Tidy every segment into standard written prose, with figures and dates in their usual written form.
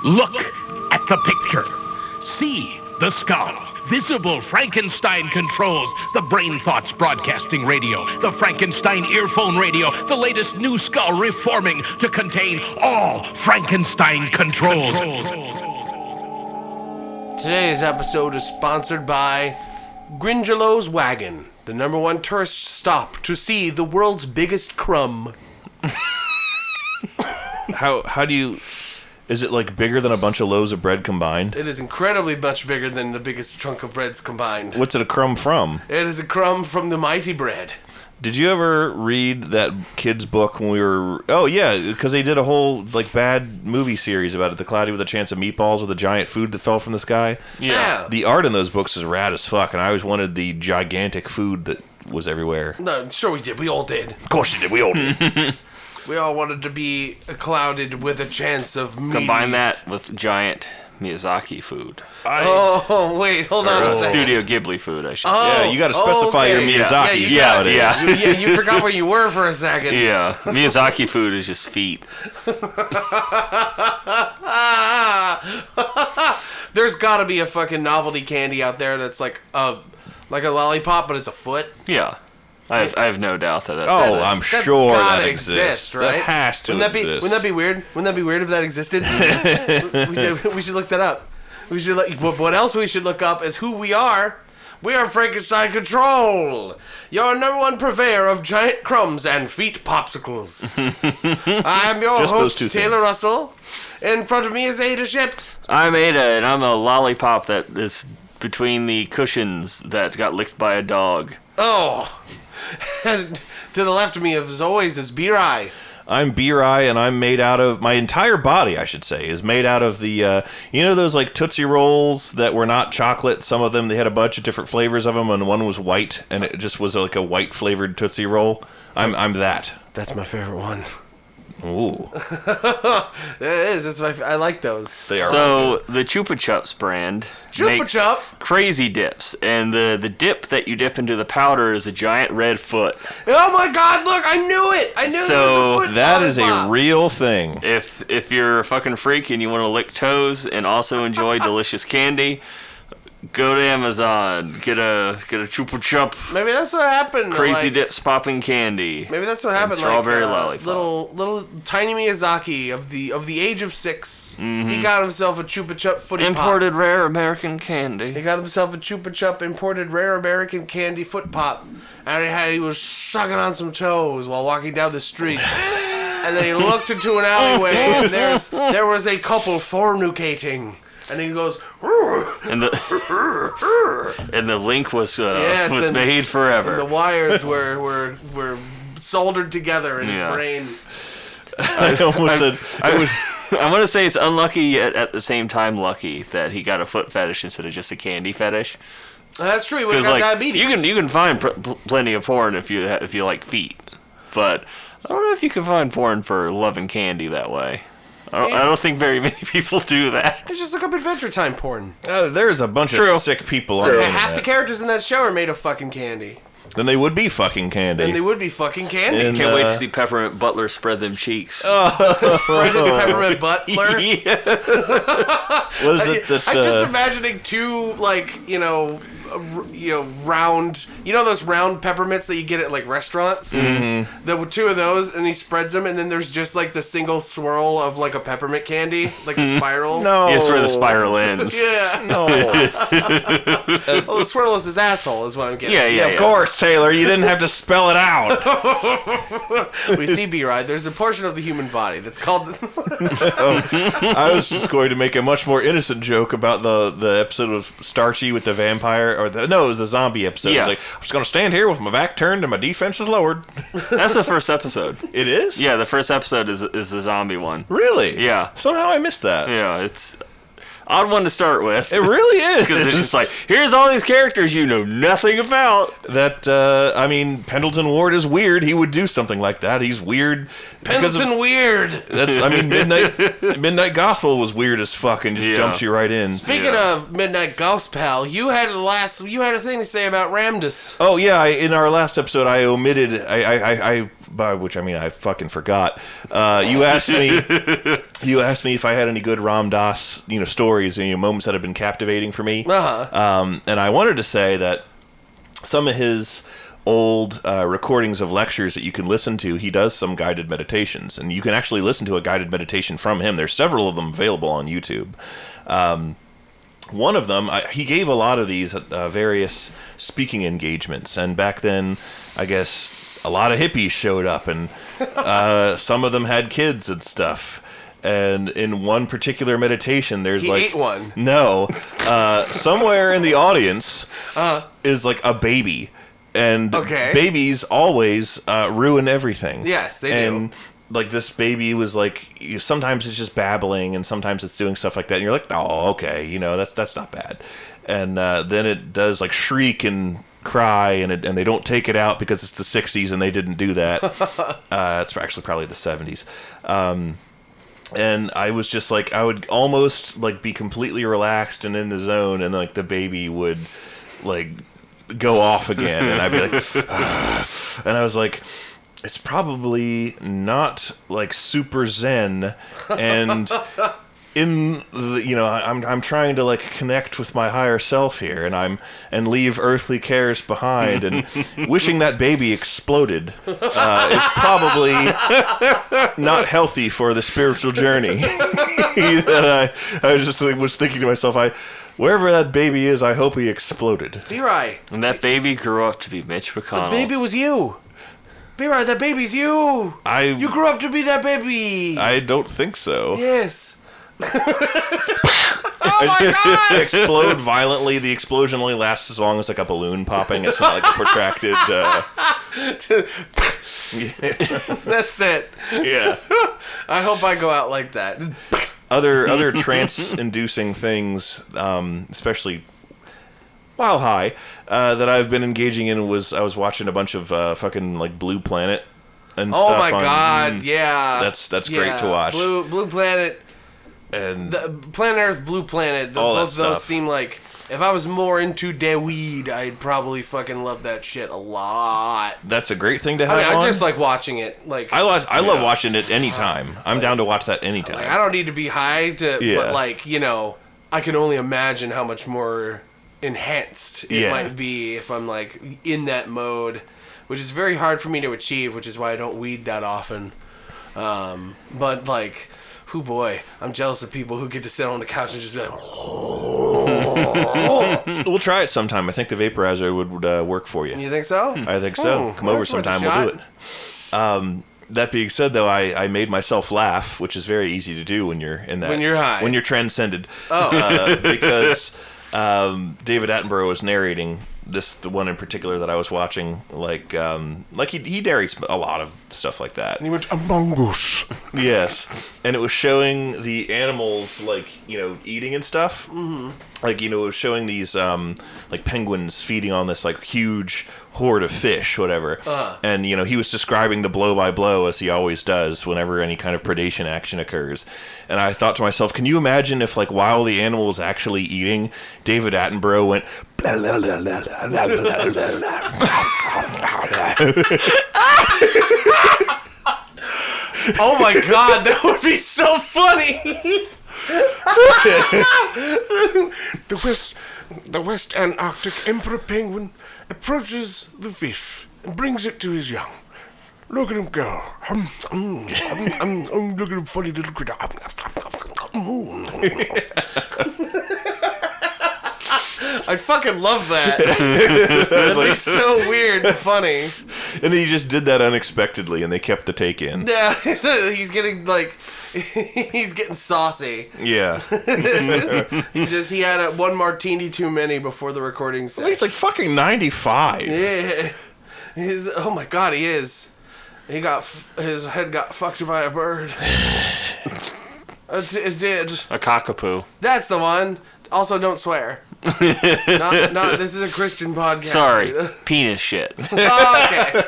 Look at the picture. See the skull. Visible Frankenstein controls. The Brain Thoughts Broadcasting Radio. The Frankenstein Earphone Radio. The latest new skull reforming to contain all Frankenstein controls. Today's episode is sponsored by Gringelo's Wagon, the #1 tourist stop to see the world's biggest crumb. How do you... Is it like bigger than a bunch of loaves of bread combined? It is incredibly much bigger than the biggest chunk of breads combined. What's it a crumb from? It is a crumb from the mighty bread. Did you ever read that kid's book when we were... Oh, yeah, because they did a whole like bad movie series about it. The Cloudy with a Chance of Meatballs with a giant food that fell from the sky. Yeah. The art in those books is rad as fuck, and I always wanted the gigantic food that was everywhere. No, sure we did. We all did. Of course you did. We all did. We all wanted to be clouded with a chance of meaty... Combine that with giant Miyazaki food. Oh, wait, hold on a second. Studio Ghibli food, I should say. Yeah, you got to specify your Miyazaki. Yeah. You forgot where you were for a second. Yeah, Miyazaki food is just feet. There's got to be a fucking novelty candy out there that's like a lollipop, but it's a foot. Yeah. I have no doubt that that's... Oh, I'm sure gotta that exists. right? That has to exist. Wouldn't that be weird? Wouldn't that be weird if that existed? we should look that up. What else we should look up is who we are. We are Frankenstein Control, your #1 purveyor of giant crumbs and feet popsicles. I'm your Just those host, two Taylor things. Russell. In front of me is Ada Ship. I'm Ada, and I'm a lollipop that is between the cushions that got licked by a dog. Oh. And to the left of me, as always, is B-Rye. I'm B-Rye, and I'm made out of... My entire body, I should say, is made out of the... you know those, like, Tootsie Rolls that were not chocolate? Some of them, they had a bunch of different flavors of them, and one was white, and it just was, like, a white-flavored Tootsie Roll. I'm that. That's my favorite one. Ooh. It is. I like those. They are So, the Chupa Chups brand makes Chup? crazy dips, and the dip that you dip into the powder is a giant red foot. Oh my God! Look, I knew it. I knew So, there was a foot That is a lollipop. real thing. If you're a fucking freak and you want to lick toes and also enjoy delicious candy, go to Amazon, get a Chupa Chup, Maybe that's what happened. crazy like, dips popping candy. Maybe that's what happened. strawberry like, lollipop. Little tiny Miyazaki of the age of 6. He got himself a Chupa Chup footy Imported pop. rare American He candy. got himself a Chupa Chup imported rare American candy foot pop, and he was sucking on some toes while walking down the street. And then he looked into an alleyway, and there was a couple fornicating. And he goes, And the link was Yes, was and- made forever. and the wires were soldered together in his Yeah. brain. I almost said... I want to say it's unlucky yet at the same time lucky that he got a foot fetish instead of just a candy fetish. That's true. He would have Because got like diabetes. you can find plenty of porn if you like feet, but I don't know if you can find porn for loving candy that way. I don't think very many people do that. Just look up Adventure Time porn. there's a bunch True. of sick people on the Half the internet. characters in that show are made of fucking candy. Then they would be fucking candy. And they would be fucking candy. And, Can't wait to see Peppermint Butler spread them cheeks. Spread his peppermint butler. What is it that... I'm just imagining two, like, round, those round peppermints that you get at like restaurants. Mm-hmm. There were 2 of those, and he spreads them, and then there's just like the single swirl of like a peppermint candy, like the spiral. no. It's where the spiral ends. Yeah. No. Well, the swirl is his asshole, is what I'm getting. Yeah. Of course, Taylor. You didn't have to spell it out. We see B-Ride. There's a portion of the human body that's called. I was just going to make a much more innocent joke about the episode of Starchy with the vampire, it was the zombie episode. Yeah. It's like, I'm just going to stand here with my back turned and my defense is lowered. That's the first episode. It is? Yeah, the first episode is the zombie one. Really? Yeah. Somehow I missed that. Yeah, it's odd one to start with. It really is. Because it's just like, here's all these characters you know nothing about. That, Pendleton Ward is weird. He would do something like that. He's weird. Pendleton weird. Midnight Gospel was weird as fuck and just jumps you right in. Speaking of Midnight Gospel, you had a thing to say about Ramdus. Oh yeah, in our last episode, I omitted. I by which I mean I fucking forgot. You asked me if I had any good Ram Dass, stories and moments that have been captivating for me. Uh-huh. And I wanted to say that some of his old recordings of lectures that you can listen to, he does some guided meditations, and you can actually listen to a guided meditation from him. There's several of them available on YouTube. One of them, he gave a lot of these at various speaking engagements, and back then, I guess, a lot of hippies showed up, and some of them had kids and stuff. And in one particular meditation, there's he ate one. No, somewhere in the audience is like a baby. And babies always ruin everything. Yes, they and, do. Like, this baby was like, sometimes it's just babbling, and sometimes it's doing stuff like that. And you're like, oh, okay, that's not bad. And then it does, like, shriek and cry, and they don't take it out because it's the 60s and they didn't do that. It's actually probably the 70s. And I was just like, I would almost, like, be completely relaxed and in the zone, and, like, the baby would, like, go off again, and I'd be like, and I was like, it's probably not like super zen, and in the, I'm trying to like connect with my higher self here, and leave earthly cares behind, and wishing that baby exploded is probably not healthy for the spiritual journey. That I was thinking to myself, wherever that baby is, I hope he exploded. B-Ry. And that baby grew up to be Mitch McConnell. The baby was you. B-Ry, that baby's you. You grew up to be that baby. I don't think so. Yes. Oh my god! Explode violently. The explosion only lasts as long as like a balloon popping. It's not like a protracted. That's it. Yeah. I hope I go out like that. Other trance-inducing things, especially while high, that I've been engaging in was I was watching a bunch of fucking like Blue Planet and stuff. Oh my god! Yeah. That's great to watch. Blue Planet. And the Planet Earth, Blue Planet, both of those seem like, if I was more into the weed, I'd probably fucking love that shit a lot. That's a great thing to have I on. just like watching it. Like I love watching it anytime. I'm down to watch that anytime. Like, I don't need to be high but like, I can only imagine how much more enhanced it might be if I'm like in that mode, which is very hard for me to achieve, which is why I don't weed that often. But like, oh boy, I'm jealous of people who get to sit on the couch and just be like, We'll try it sometime. I think the vaporizer would work for you. You think so? I think so. Come over sometime, we'll do it. That being said, though, I made myself laugh, which is very easy to do when you're in that. When you're high. When you're transcended. Oh. Because David Attenborough was narrating the one in particular that I was watching, like he narrates a lot of stuff like that. And he went, Among Us. Yes. And it was showing the animals, like, eating and stuff. Mm-hmm. Like, it was showing these, like, penguins feeding on this, like, huge horde of fish, whatever. And, he was describing the blow-by-blow, as he always does, whenever any kind of predation action occurs. And I thought to myself, can you imagine if, like, while the animal was actually eating, David Attenborough went... Blah, blah, blah, blah, blah, blah, blah, blah. Oh my god, that would be so funny! The West Antarctic Emperor Penguin approaches the fish and brings it to his young. Look at him go. Look at him, funny little critter. I'd fucking love that. That'd be so weird and funny. And he just did that unexpectedly, and they kept the take in. Yeah, he's getting he's getting saucy. Yeah. He had one martini too many before the recording set. I think it's like fucking 95. Yeah. Oh my god, he is. His head got fucked by a bird. It did. A cockapoo. That's the one. Also, don't swear. This is a Christian podcast. Sorry, penis shit. Oh, okay.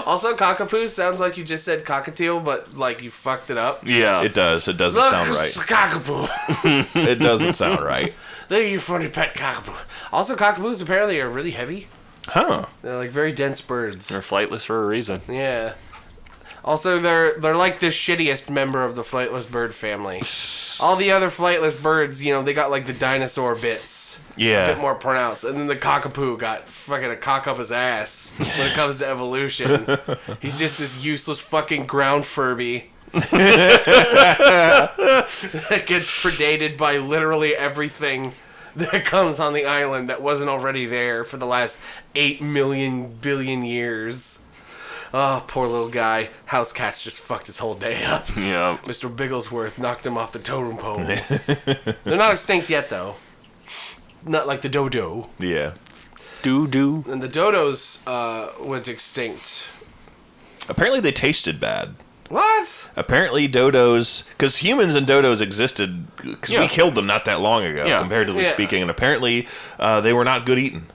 Also, cockapoo sounds like you just said cockatiel, but like you fucked it up. Yeah, it does. It doesn't sound right. Cockapoo. It doesn't sound right. Look at your funny pet cockapoo. Also, cockapoos apparently are really heavy. Huh. They're like very dense birds. They're flightless for a reason. Yeah. Also, they're like the shittiest member of the flightless bird family. All the other flightless birds, they got like the dinosaur bits. Yeah. A bit more pronounced. And then the cockapoo got fucking a cock up his ass when it comes to evolution. He's just this useless fucking ground Furby. That gets predated by literally everything that comes on the island that wasn't already there for the last 8 million billion years. Oh, poor little guy. House cats just fucked his whole day up. Yeah. Mr. Bigglesworth knocked him off the totem pole. They're not extinct yet, though. Not like the dodo. Yeah. Doo-doo. And the dodos went extinct. Apparently they tasted bad. What? Apparently dodos, because humans and dodos existed, because we killed them not that long ago, comparatively speaking, and apparently they were not good eating.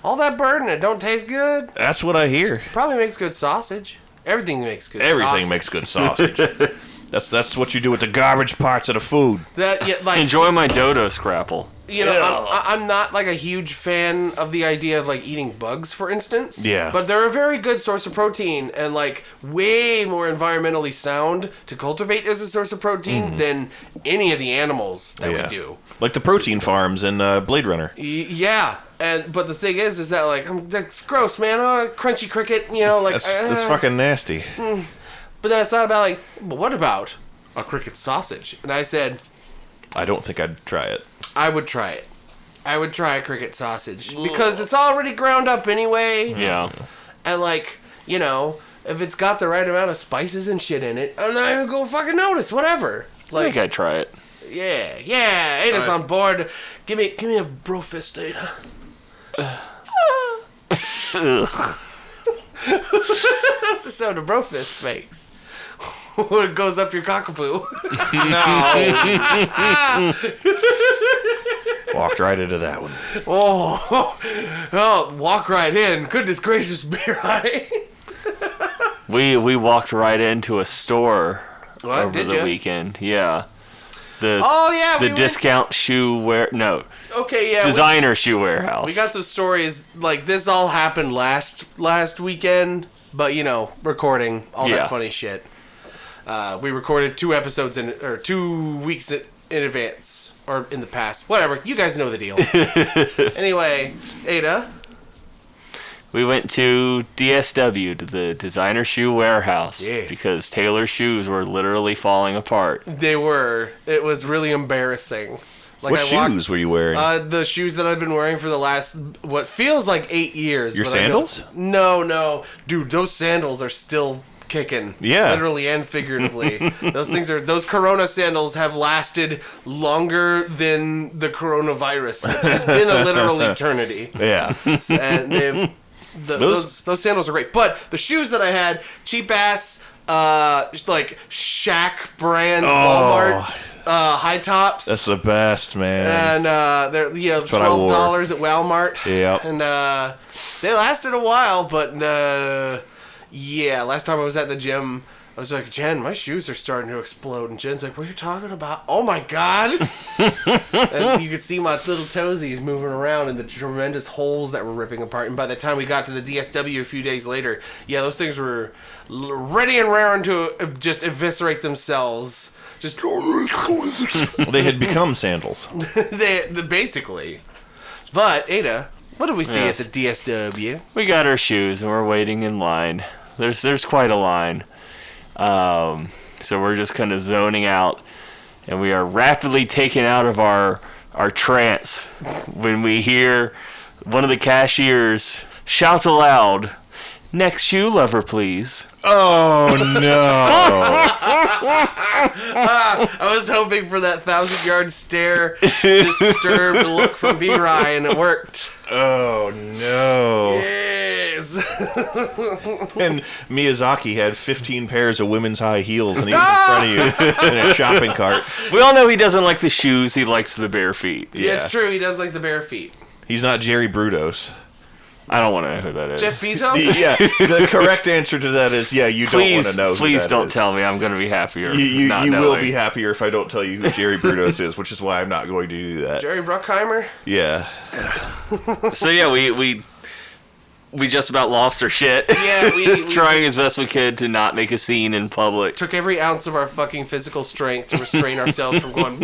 All that bird and it don't taste good? That's what I hear. Probably makes good sausage. Everything makes good Everything sausage. makes good sausage. That's what you do with the garbage parts of the food. Enjoy my dodo scrapple. I'm not like a huge fan of the idea of like eating bugs, for instance. Yeah. But they're a very good source of protein and like way more environmentally sound to cultivate as a source of protein than any of the animals that we do. Like the protein farms in Blade Runner. Yeah. But the thing is that like that's gross, man. Oh, crunchy cricket, That's fucking nasty. But then I thought about like, but what about a cricket sausage? And I said, I don't think I'd try it. I would try it. I would try a cricket sausage because it's already ground up anyway. Yeah. And like, if it's got the right amount of spices and shit in it, I'm not even gonna fucking notice. Whatever. I think I'd try it. Yeah. Ada's on board. Give me a bro fist, Ada. That's the sound a bro fist makes. When it goes up your cockapoo. No. Walked right into that one. Oh, walk right in. Goodness gracious, bear eye. We walked right into a store over Did the ya? weekend. Yeah. The discount shoe designer shoe warehouse. We got some stories like this. All happened last weekend, but recording all that funny shit. We recorded 2 episodes 2 weeks in advance or in the past. Whatever, you guys know the deal. Anyway, Ada. We went to DSW, to the designer shoe warehouse, because Taylor's shoes were literally falling apart. They were. It was really embarrassing. Like what shoes were you wearing? The shoes that I've been wearing for the last, what feels like 8 years. Your sandals? No. Dude, those sandals are still kicking. Yeah. Literally and figuratively. Those Corona sandals have lasted longer than the coronavirus, which has been a literal eternity. Yeah. And those sandals are great. But the shoes that I had, cheap ass, like Shaq brand Walmart high tops. That's the best, man. And they're $12 at Walmart. Yeah. And they lasted a while, but last time I was at the gym, I was like, Jen, my shoes are starting to explode. And Jen's like, what are you talking about? Oh my God. And you could see my little toesies moving around in the tremendous holes that were ripping apart. And by the time we got to the DSW a few days later, those things were ready and raring to just eviscerate themselves. Just they had become sandals. they basically. But Ada, what do we see at the DSW? We got our shoes and we're waiting in line. There's quite a line. So we're just kind of zoning out, and we are rapidly taken out of our trance when we hear one of the cashiers shouts aloud, "Next shoe lover, please." Oh no! I was hoping for that 1,000-yard stare, disturbed look from B-Rye, and it worked. Oh no! Yes. And Miyazaki had 15 pairs of women's high heels, and he was in front of you in a shopping cart. We all know he doesn't like the shoes; he likes the bare feet. Yeah, it's true. He does like the bare feet. He's not Jerry Brudos. I don't want to know who that is. Jeff Bezos? Yeah, the correct answer to that is you don't want to know. Please who that don't is. tell me. I'm going to be happier. You not will knowing. be happier if I don't tell you who Jerry Brudos is, which is why I'm not going to do that. Jerry Bruckheimer? Yeah. So yeah, we just about lost our shit. Yeah, we trying as best we could to not make a scene in public. took every ounce of our fucking physical strength to restrain ourselves from going.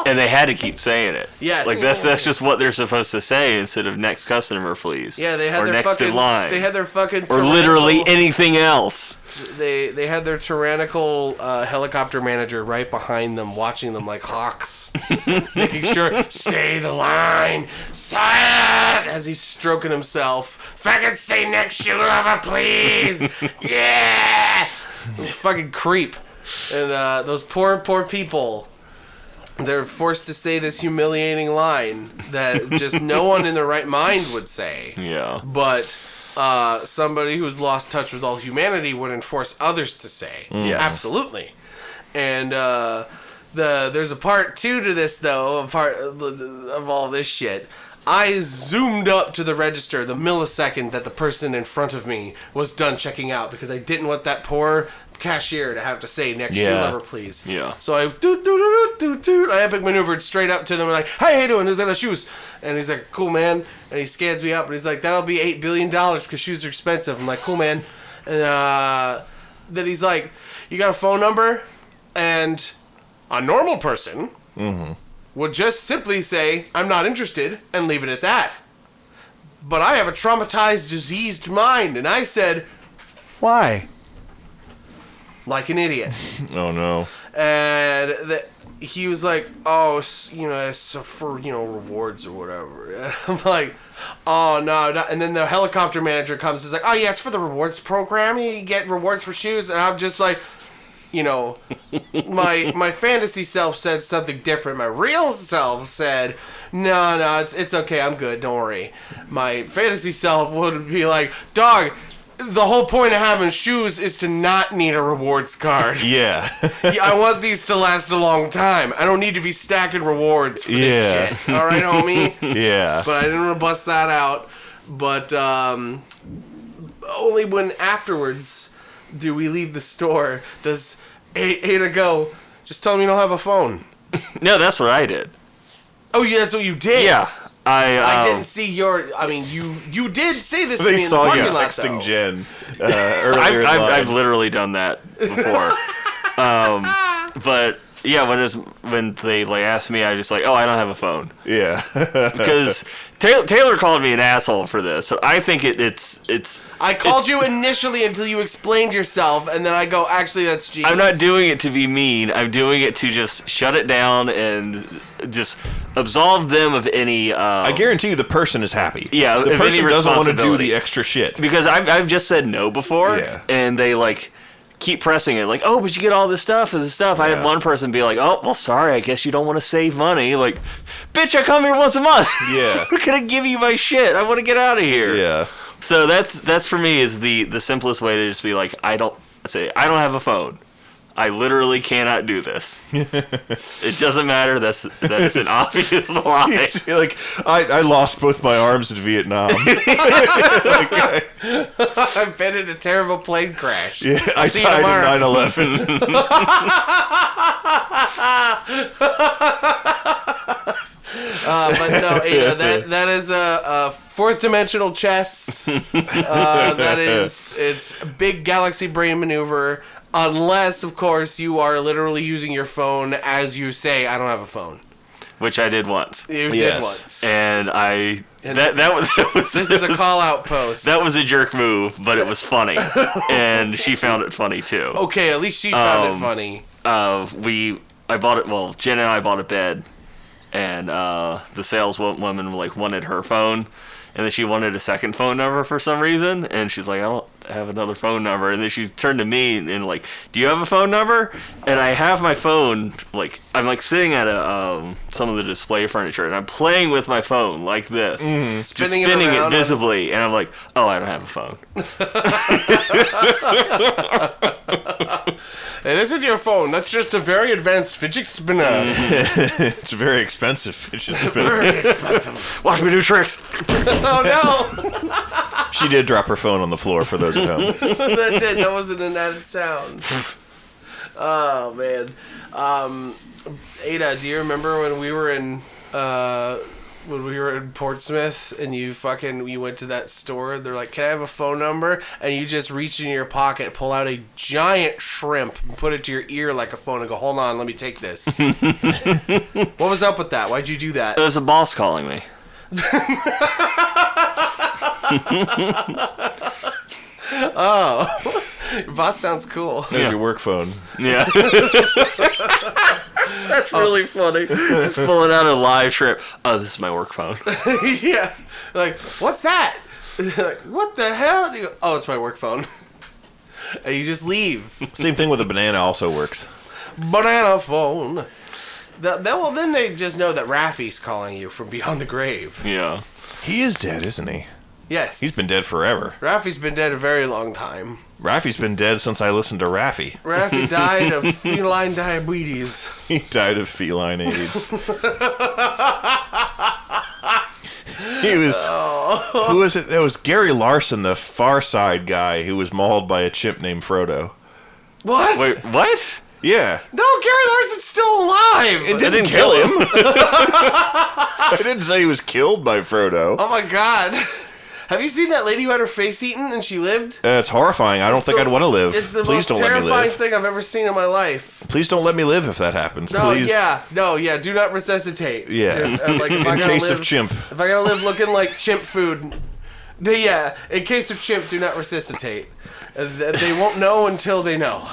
And they had to keep saying it. Yes. Like that's just what they're supposed to say instead of next customer, please. Yeah, they had or their next fucking. in line. They had their fucking. or literally anything else. They had their tyrannical helicopter manager right behind them, watching them like hawks, making sure say the line, say it, as he's stroking himself. Frankenstein next shoe lover, please. Yeah, fucking creep. And those poor people. They're forced to say this humiliating line that just no one in their right mind would say. Yeah. But somebody who's lost touch with all humanity would enforce others to say. Yes. Absolutely. And there's a part 2 to this, though, a part of all this shit. I zoomed up to the register the millisecond that the person in front of me was done checking out because I didn't want that poor cashier to have to say next shoe lever, please. Yeah. So I I epic maneuvered straight up to them and like, hey, how you doing? There's that shoes. And he's like, cool, man. And he scans me up and he's like, that'll be $8 billion because shoes are expensive. I'm like, cool, man. And then he's like, you got a phone number? And a normal person would just simply say, I'm not interested, and leave it at that. But I have a traumatized, diseased mind. And I said, why? Like an idiot. Oh no. And he was like, oh, it's for, rewards or whatever. And I'm like, oh, no. And then the helicopter manager comes and is like, oh, yeah, it's for the rewards program. You get rewards for shoes. And I'm just like, my fantasy self said something different. My real self said, no, it's okay. I'm good. Don't worry. My fantasy self would be like, dog, the whole point of having shoes is to not need a rewards card. Yeah. I want these to last a long time. I don't need to be stacking rewards for this shit. All right, homie? Yeah. But I didn't want to bust that out. But only when afterwards do we leave the store does Ada go, just tell him you don't have a phone. No, that's what I did. Oh, yeah, that's what you did? Yeah. I didn't see your... I mean, you did say this to me They in the saw you parking lot, texting though. Jen earlier in I've line. literally done that before. But yeah, when they asked me, I was just like, oh, I don't have a phone. Yeah. Because Taylor called me an asshole for this, so I think it's. I called you initially until you explained yourself, and then I go, actually, that's genius. I'm not doing it to be mean. I'm doing it to just shut it down and just absolve them of any. I guarantee you the person is happy. Yeah, the of person any doesn't want to do responsibility. the extra shit. Because I've just said no before, Yeah. and they keep pressing it, oh, but you get all this stuff and this stuff. I had one person be like, oh, well, sorry, I guess you don't want to save money. Like, bitch, I come here once a month. Yeah. I'm gonna give you my shit. I want to get out of here. Yeah. So that's for me is the simplest way to just be like, I don't have a phone. I literally cannot do this. It doesn't matter. That's an obvious lie. You're like, I lost both my arms in Vietnam. I've been in a terrible plane crash. Yeah, I see you died tomorrow. in 9/11. But no, that is a fourth dimensional chess. It's a big galaxy brain maneuver. Unless, of course, you are literally using your phone as you say, I don't have a phone. Which I did once. You Yes. did once. And This is a call-out post. That was a jerk move, but it was funny. And she found it funny, too. Okay, at least she found it funny. Jen and I bought a bed, and the saleswoman wanted her phone, and then she wanted a second phone number for some reason, and she's like, I don't have another phone number, and then she turned to me and do you have a phone number? And I have my phone, I'm sitting at some of the display furniture, and I'm playing with my phone like this, just Spinning spinning it it around visibly, and I'm like, oh, I don't have a phone. It isn't your phone. That's just a very advanced fidget spinner. It's a very expensive fidget spinner. Very expensive. Watch me do tricks. Oh no! She did drop her phone on the floor for those at home. That wasn't an added sound. Oh man. Ada, do you remember when we were in Portsmouth and you went to that store? They're like, "Can I have a phone number?" And you just reach in your pocket, pull out a giant shrimp, and put it to your ear like a phone, and go, "Hold on, let me take this." What was up with that? Why'd you do that? It was a boss calling me. Oh, your boss sounds cool. There's your work phone. Yeah. That's really funny. Just pulling out a live shrimp. Oh, this is my work phone. Yeah. Like, what's that? Like, what the hell? And you go, oh, it's my work phone. And you just leave. Same thing with a banana also works. Banana phone. Well, then they just know that Raffi's calling you from beyond the grave. Yeah. He is dead, isn't he? Yes. He's been dead forever. Raffi's been dead a very long time. Raffi's been dead since I listened to Raffi. Raffi died of feline diabetes. He died of feline AIDS. He was... Who was it? It was Gary Larson, the Far Side guy, who was mauled by a chimp named Frodo. What? Wait, what? Yeah. No, Gary Larson's still alive. It didn't kill him. I didn't say he was killed by Frodo. Oh my god. Have you seen that lady who had her face eaten and she lived? It's horrifying. I don't think I'd want to live. It's the Please most don't let me terrifying live. thing I've ever seen in my life. Please don't let me live if that happens. No, Please. yeah, do not resuscitate. Yeah. Like, if In case of chimp. If I gotta live looking like chimp food, yeah, in case of chimp, do not resuscitate. They won't know until they know.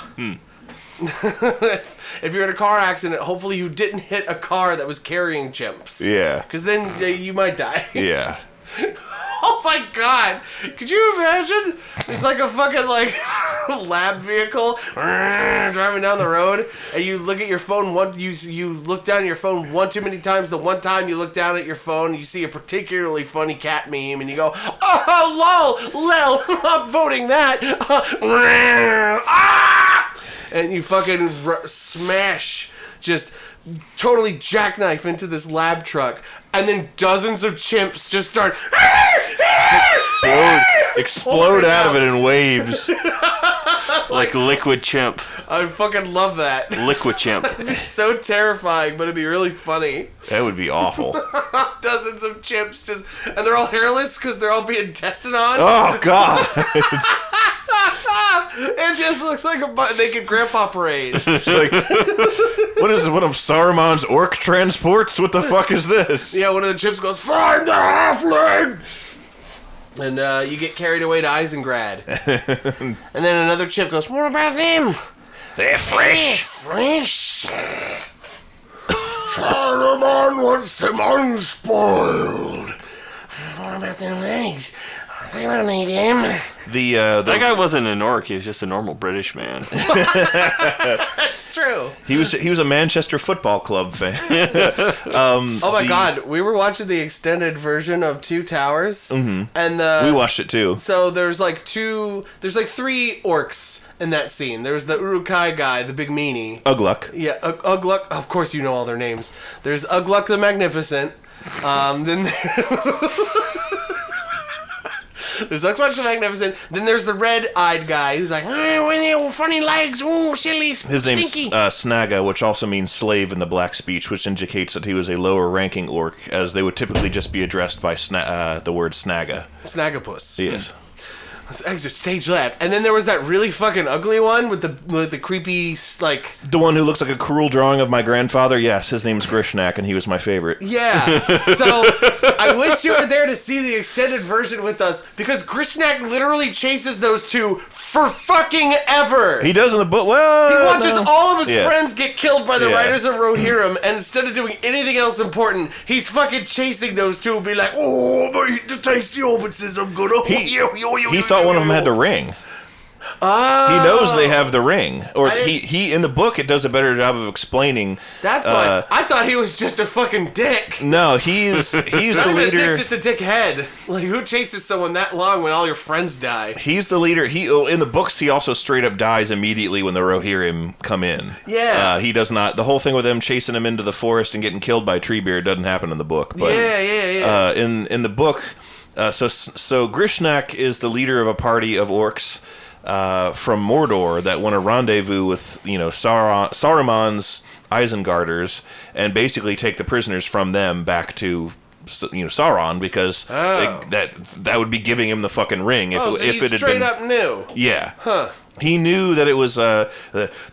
If you're in a car accident, hopefully you didn't hit a car that was carrying chimps. Yeah. Because then you might die. Yeah. Oh my god! Could you imagine? It's like a fucking lab vehicle driving down the road, and you look at your phone you look down at your phone one too many times. The one time you look down at your phone, you see a particularly funny cat meme, and you go, "Oh lol, I'm voting that." And you fucking smash, just totally jackknife into this lab truck, and then dozens of chimps just start Explode out of it in waves. Like liquid chimp. I fucking love that. Liquid chimp. It's so terrifying, but it'd be really funny. That would be awful. Dozens of chimps and they're all hairless because they're all being tested on. Oh, God. It just looks like a butt-naked grandpa parade. It's like, what is it? One of Saruman's orc transports? What the fuck is this? Yeah, one of the chimps goes, "Find the halfling!" And you get carried away to Eisengrad. And then another chimp goes, "What about them? They're fresh. Fresh. Saruman wants them unspoiled. What about them legs? They don't need them." That That guy wasn't an orc. He was just a normal British man. That's true. He was a Manchester Football Club fan. Oh my god, we were watching the extended version of Two Towers, and We watched it too. so there's three orcs in that scene. There's the Uruk-hai guy, the big meanie. Ugluk. Yeah, Ugluk. Of course, you know all their names. There's Ugluk the Magnificent. Then there's Ugluk the Magnificent. Then there's the red-eyed guy who's like, with your funny legs, ooh, silly, His name's stinky. Snaga, which also means slave in the black speech, which indicates that he was a lower-ranking orc, as they would typically just be addressed by the word Snaga. Snagapus. Yes. Let's exit stage left. And then there was that really fucking ugly one with the creepy, like... The one who looks like a cruel drawing of my grandfather? Yes, his name's Grishnak, and he was my favorite. Yeah. So, I wish you were there to see the extended version with us, because Grishnak literally chases those two for fucking ever. He does in the book. Well, He watches no. all of his Yeah. friends get killed by the Yeah. Riders of Rohirrim, and instead of doing anything else important, he's fucking chasing those two and be like, "Oh, but the tasty orbits I'm gonna He thought one of them had the ring. Oh. He knows they have the ring, or I he in the book it does a better job of explaining. That's why I thought he was just a fucking dick. No, he's Not the even a leader. dick, just a dickhead. Like, who chases someone that long when all your friends die? He's the leader. In the books, he also straight up dies immediately when the Rohirrim come in. Yeah. He does not. The whole thing with them chasing him into the forest and getting killed by Treebeard doesn't happen in the book. But, Yeah. in the book, so Grishnak is the leader of a party of orcs from Mordor that want to rendezvous with Saruman's Isengarders and basically take the prisoners from them back to Sauron, because that would be giving him the fucking ring if So it he's had straight been. up new. Yeah. Huh. He knew that it was they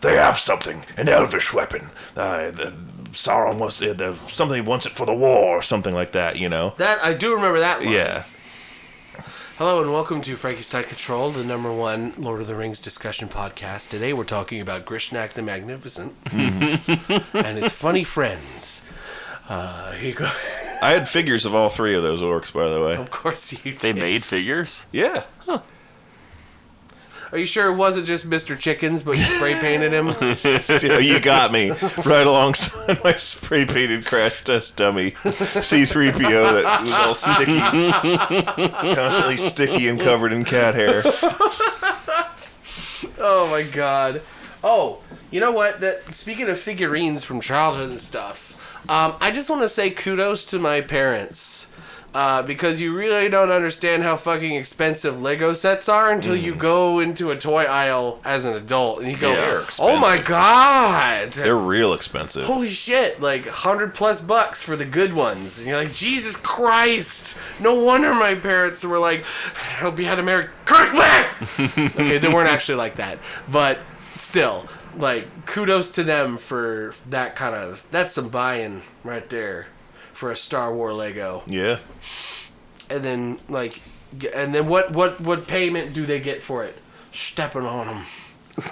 have something, an elvish weapon. Sauron wants something wants it for the war or something like that. That I do remember that line. Yeah. Hello and welcome to Frankenstein Control, the #1 Lord of the Rings discussion podcast. Today we're talking about Grishnak the Magnificent and his funny friends. I had figures of all three of those orcs, by the way. Of course you did. They made figures? Yeah. Are you sure it wasn't just Mr. Chickens, but you spray painted him? You got me right alongside my spray painted crash test dummy C-3PO that was all sticky, constantly sticky and covered in cat hair. Oh my god. Oh, you know what? Speaking of figurines from childhood and stuff, I just want to say kudos to my parents. Because you really don't understand how fucking expensive Lego sets are until you go into a toy aisle as an adult and you go, They're oh my god! They're real expensive. Holy shit, like $100+ for the good ones. And you're like, Jesus Christ! No wonder my parents were like, I hope you had a Merry Christmas! Okay, they weren't actually like that. But still, like, kudos to them for that kind of, that's some buy-in right there for a Star Wars Lego. Yeah. And then, what payment do they get for it? Stepping on them.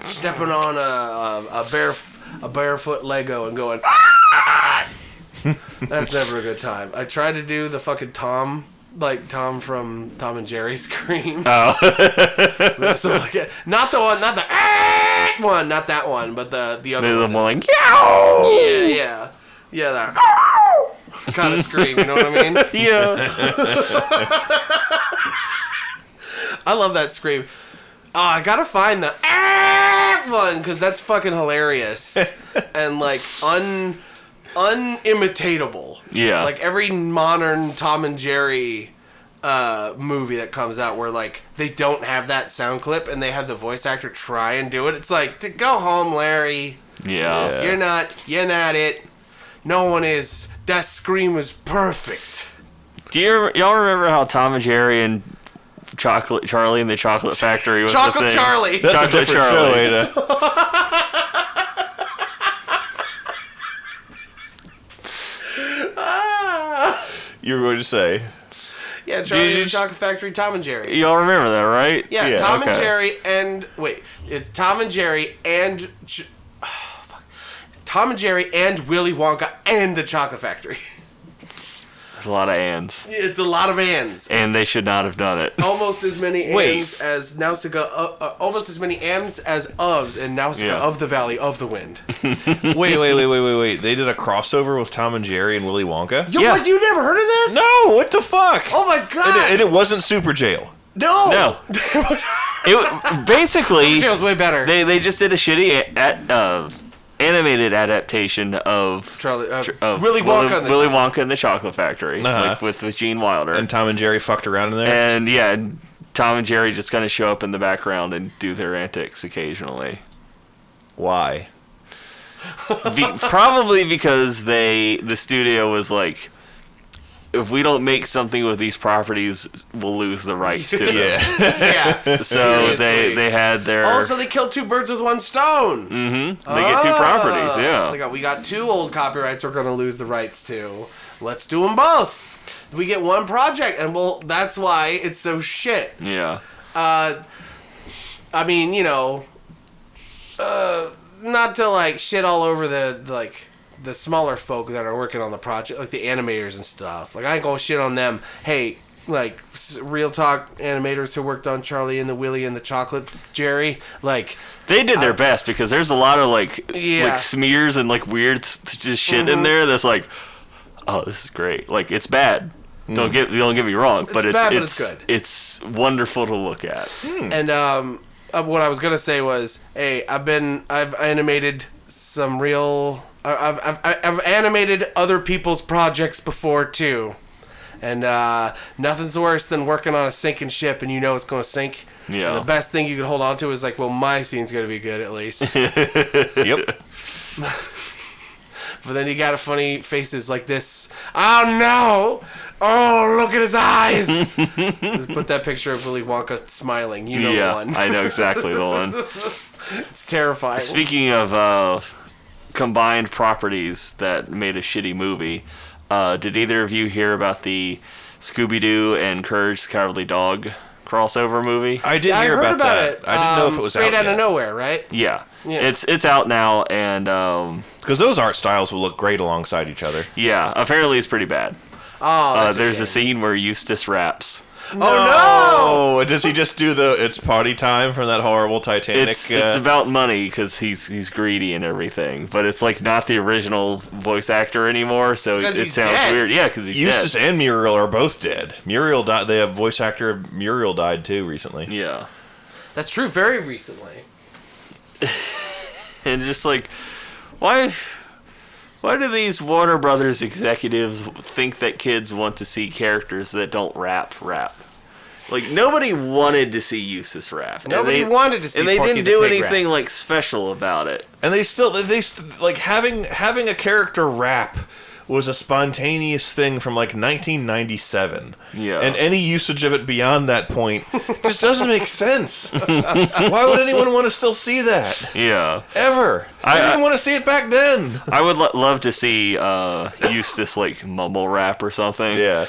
Stepping on a barefoot Lego and going, ah! That's never a good time. I tried to do the fucking Tom from Tom and Jerry scream. Oh. So, not the one, not the ah! one, not that one, but the other one. The one like, yow! Yeah, that kind of scream, you know what I mean? Yeah. I love that scream. Oh, I gotta find the one, because that's fucking hilarious. And, like, unimitatable. Yeah. Like, every modern Tom and Jerry movie that comes out where, like, they don't have that sound clip and they have the voice actor try and do it, it's like, go home, Larry. Yeah. You're not it. No one is. That scream was perfect. Do y'all remember how Tom and Jerry and Charlie and the Chocolate Factory was Chocolate the thing? Charlie. That's Chocolate a different Charlie. show, Ada. You were going to say. Yeah, Charlie and the Chocolate Factory, Tom and Jerry. Y'all remember that, right? Yeah, Yeah, Tom and okay. Jerry and... Wait, it's Tom and Jerry and... Tom and Jerry and Willy Wonka and the Chocolate Factory. There's a lot of ands. It's a lot of ands. And they should not have done it. Almost as many Wait. ands as Nausicaa... almost as many ands as ofs in Nausicaa Yeah. of the Valley of the Wind. Wait. They did a crossover with Tom and Jerry and Willy Wonka? Yo, Yeah. what, you never heard of this? No, what the fuck? Oh my god! And it wasn't Super Jail. No! No. Basically, Jail's way better. they just did a shitty animated adaptation of Willy Wonka and the Willy Wonka and the Chocolate Factory, Uh-huh. like with Gene Wilder. And Tom and Jerry fucked around in there? And yeah, Tom and Jerry just kind of show up in the background and do their antics occasionally. Why? Probably because the studio was like, if we don't make something with these properties, we'll lose the rights to them. Yeah. Yeah. So Seriously. they had their... Also, they killed two birds with one stone. Mm-hmm. They get two properties, yeah. We got two old copyrights we're going to lose the rights to. Let's do them both. We get one project, and that's why it's so shit. Yeah. I mean, not to, like, shit all over the smaller folk that are working on the project, like the animators and stuff. Like, I ain't gonna shit on them. Hey, like real talk animators who worked on Charlie and the Willy and the Chocolate Jerry, like They did their best because there's a lot of like Yeah. smears and like weird just shit in there that's like, oh, this is great. Like it's bad. Don't get me wrong, but bad, but it's good. It's wonderful to look at. And what I was gonna say was, hey, I've animated some real. I've animated other people's projects before too, and nothing's worse than working on a sinking ship and you know it's gonna sink. Yeah. And the best thing you can hold on to is like, well, my scene's gonna be good at least. Yep. But then you got funny faces like this. Oh no! Oh, look at his eyes! Let's put that picture of Willy Wonka smiling. You know the one. I know exactly the one. It's terrifying. Speaking of combined properties that made a shitty movie, did either of you hear about the Scooby-Doo and Courage the Cowardly Dog crossover movie? I did I hear heard about that. it. I didn't know if it was straight out out of yet. nowhere, right? Yeah. Yeah. It's out now, and Because those art styles will look great alongside each other. yeah, apparently it's pretty bad. Oh, that's There's a a shame. scene where Eustace raps. Oh Oh, does he just do the "It's party time" from that horrible Titanic? It's about money because he's greedy and everything, but it's like not the original voice actor anymore, so Because it he's sounds dead. weird. Yeah, because he's Eustace dead. and Muriel are both dead. Muriel died. They have voice actor Muriel died too recently. Yeah, no! That's true. Very recently. and just like why do these Warner Brothers executives think that kids want to see characters that don't rap? Like nobody wanted to see Eustace rap. And Nobody wanted to see and they Porky didn't the do Pig anything rap. like special about it. And they like having a character rap was a spontaneous thing from like 1997. Yeah. And any usage of it beyond that point just doesn't make sense. Why would anyone want to still see that? Yeah. Ever? I didn't want to see it back then. I would love to see Eustace like mumble rap or something. Yeah.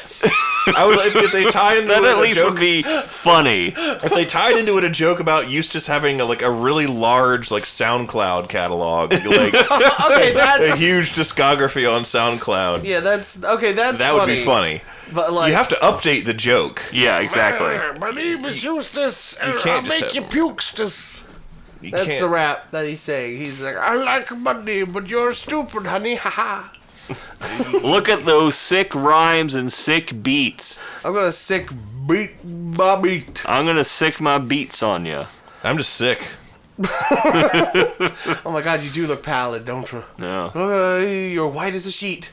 I would if they tie into That it at a least joke, would be funny. if they tied into it a joke about Eustace having a really large like SoundCloud catalog, like Okay, a that's huge discography on SoundCloud. yeah. That's okay. That's That would be funny. But like, You have to update the joke. Yeah, exactly. My name is Eustace. You can't just have- pukestus. You That's can't- the rap that he's saying. He's like, I like money, but you're stupid, honey. Haha. Look at those sick rhymes and sick beats. I'm gonna sick beat my beat. I'm gonna sick my beats on you. I'm just sick. Oh my god, you do look pallid, don't you? No. You're white as a sheet.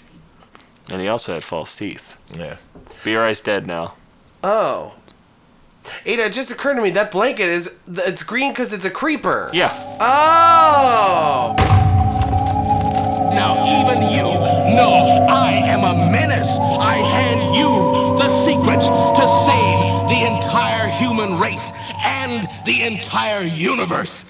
And he also had false teeth. Yeah. B.R.I.'s dead now. Oh. Ada, it just occurred to me that blanket it's green because it's a creeper. Yeah. Oh. Now even you know I am a menace. I hand you the secrets to save the entire human race and the entire universe.